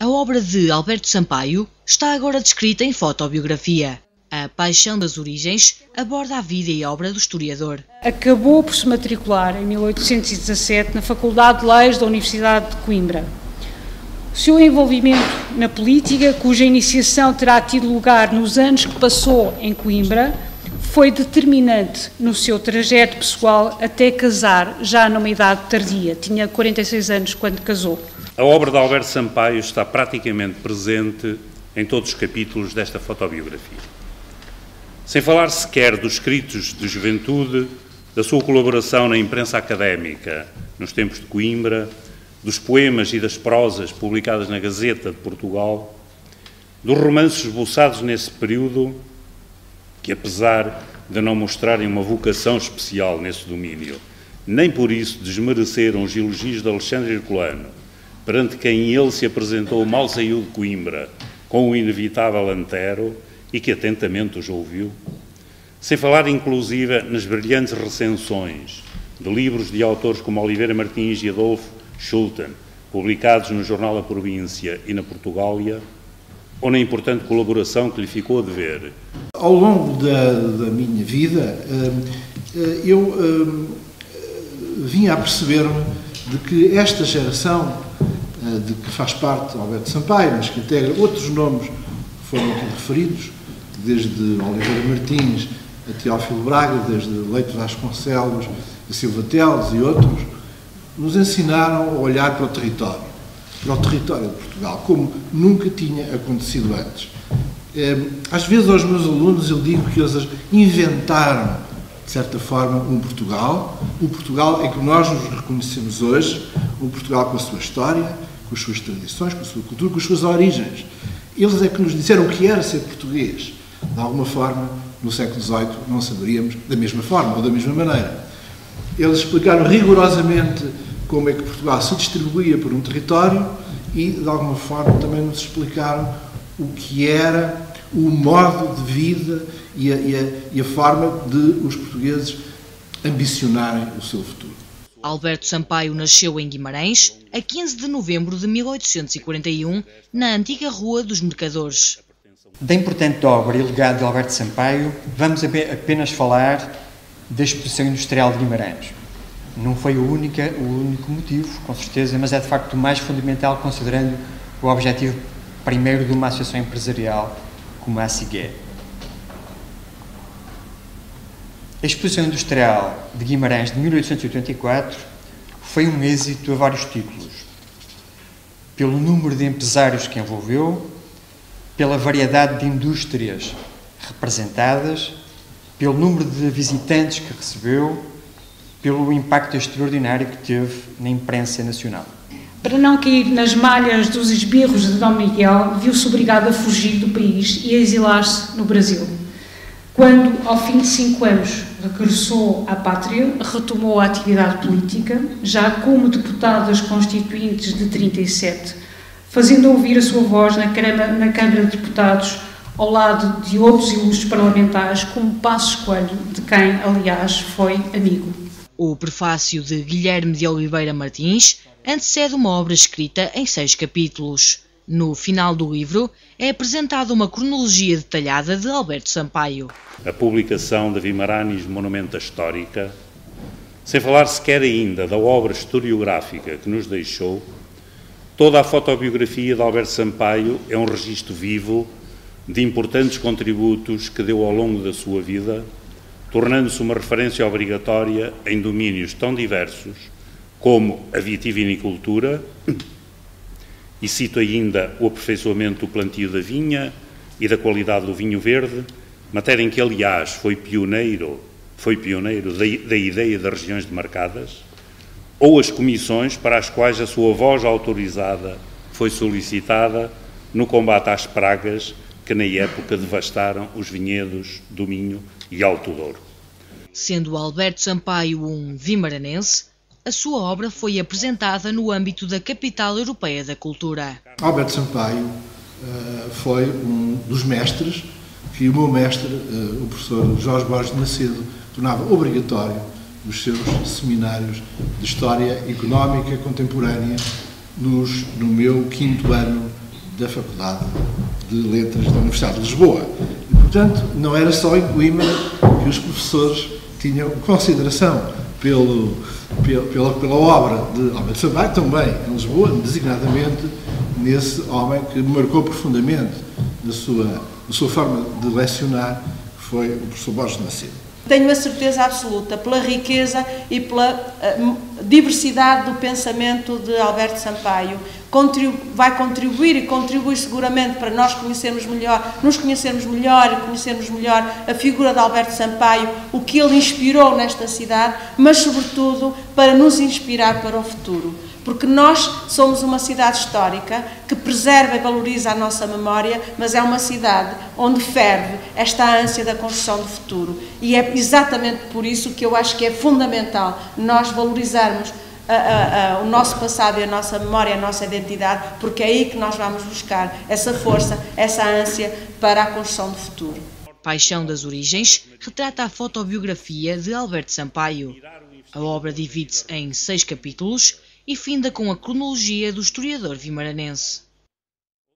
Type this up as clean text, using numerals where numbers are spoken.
A obra de Alberto Sampaio está agora descrita em fotobiografia. A Paixão das Origens aborda a vida e obra do historiador. Acabou por se matricular em 1817 na Faculdade de Leis da Universidade de Coimbra. O seu envolvimento na política, cuja iniciação terá tido lugar nos anos que passou em Coimbra, foi determinante no seu trajeto pessoal até casar, já numa idade tardia. Tinha 46 anos quando casou. A obra de Alberto Sampaio está praticamente presente em todos os capítulos desta fotobiografia. Sem falar sequer dos escritos de juventude, da sua colaboração na imprensa académica nos tempos de Coimbra, dos poemas e das prosas publicadas na Gazeta de Portugal, dos romances esboçados nesse período, que apesar de não mostrarem uma vocação especial nesse domínio, nem por isso desmereceram os elogios de Alexandre Herculano, perante quem ele se apresentou mal saiu de Coimbra, com o inevitável Antero, e que atentamente os ouviu, sem falar inclusive nas brilhantes recensões de livros de autores como Oliveira Martins e Adolfo Schulten, publicados no jornal A Província e na Portugália, ou na importante colaboração que lhe ficou a dever. Ao longo da minha vida, eu vim a perceber-me de que esta geração, de que faz parte Alberto Sampaio, mas que integra outros nomes que foram aqui referidos, desde Oliveira Martins a Teófilo Braga, desde Leite Vasconcelos, a Silva Teles e outros, nos ensinaram a olhar para o território de Portugal, como nunca tinha acontecido antes. Às vezes aos meus alunos eu digo que eles inventaram, de certa forma, um Portugal, o Portugal em que nós nos reconhecemos hoje, um Portugal com a sua história, com as suas tradições, com a sua cultura, com as suas origens. Eles é que nos disseram o que era ser português. De alguma forma, no século XVIII, não saberíamos da mesma forma ou da mesma maneira. Eles explicaram rigorosamente como é que Portugal se distribuía por um território e, de alguma forma, também nos explicaram o que era o modo de vida e a forma de os portugueses ambicionarem o seu futuro. Alberto Sampaio nasceu em Guimarães, a 15 de novembro de 1841, na antiga Rua dos Mercadores. Da importante obra e legado de Alberto Sampaio, vamos apenas falar da Exposição Industrial de Guimarães. Não foi o único motivo, com certeza, mas é de facto o mais fundamental, considerando o objetivo primeiro de uma associação empresarial como a SIGUE. A Exposição Industrial de Guimarães de 1884 foi um êxito a vários títulos. Pelo número de empresários que envolveu, pela variedade de indústrias representadas, pelo número de visitantes que recebeu, pelo impacto extraordinário que teve na imprensa nacional. Para não cair nas malhas dos esbirros de Dom Miguel, viu-se obrigado a fugir do país e a exilar-se no Brasil. Quando, ao fim de 5 anos, regressou à pátria, retomou a atividade política, já como deputado das Constituintes de 37, fazendo ouvir a sua voz na Câmara de Deputados, ao lado de outros ilustres parlamentares, como Passos Coelho, de quem, aliás, foi amigo. O prefácio de Guilherme de Oliveira Martins antecede uma obra escrita em 6 capítulos. No final do livro é apresentada uma cronologia detalhada de Alberto Sampaio. A publicação da Vimaranis Monumenta Histórica, sem falar sequer ainda da obra historiográfica que nos deixou, toda a fotobiografia de Alberto Sampaio é um registro vivo de importantes contributos que deu ao longo da sua vida, tornando-se uma referência obrigatória em domínios tão diversos como a vitivinicultura, e cito ainda o aperfeiçoamento do plantio da vinha e da qualidade do vinho verde, matéria em que, aliás, foi pioneiro da ideia das regiões demarcadas, ou as comissões para as quais a sua voz autorizada foi solicitada no combate às pragas que na época devastaram os vinhedos do Minho e Alto Douro. Sendo Alberto Sampaio um vimaranense, a sua obra foi apresentada no âmbito da Capital Europeia da Cultura. Alberto Sampaio foi um dos mestres que o meu mestre, o professor Jorge Borges de Macedo, tornava obrigatório nos seus seminários de História Económica Contemporânea no meu 5º ano da Faculdade de Letras da Universidade de Lisboa. E, portanto, não era só em Coimbra que os professores tinham consideração pela obra de Alberto Sampaio, também em Lisboa, designadamente nesse homem que marcou profundamente na sua forma de lecionar, que foi o professor Borges de Macedo. Tenho a certeza absoluta, pela riqueza e pela diversidade do pensamento de Alberto Sampaio, vai contribuir e contribui seguramente para nós nos conhecermos melhor e conhecermos melhor a figura de Alberto Sampaio, o que ele inspirou nesta cidade, mas sobretudo para nos inspirar para o futuro. Porque nós somos uma cidade histórica que preserva e valoriza a nossa memória, mas é uma cidade onde ferve esta ânsia da construção do futuro. E é exatamente por isso que eu acho que é fundamental nós valorizarmos o nosso passado e a nossa memória, a nossa identidade, porque é aí que nós vamos buscar essa força, essa ânsia para a construção do futuro. Paixão das Origens retrata a fotobiografia de Alberto Sampaio. A obra divide-se em 6 capítulos e finda com a cronologia do historiador vimaranense.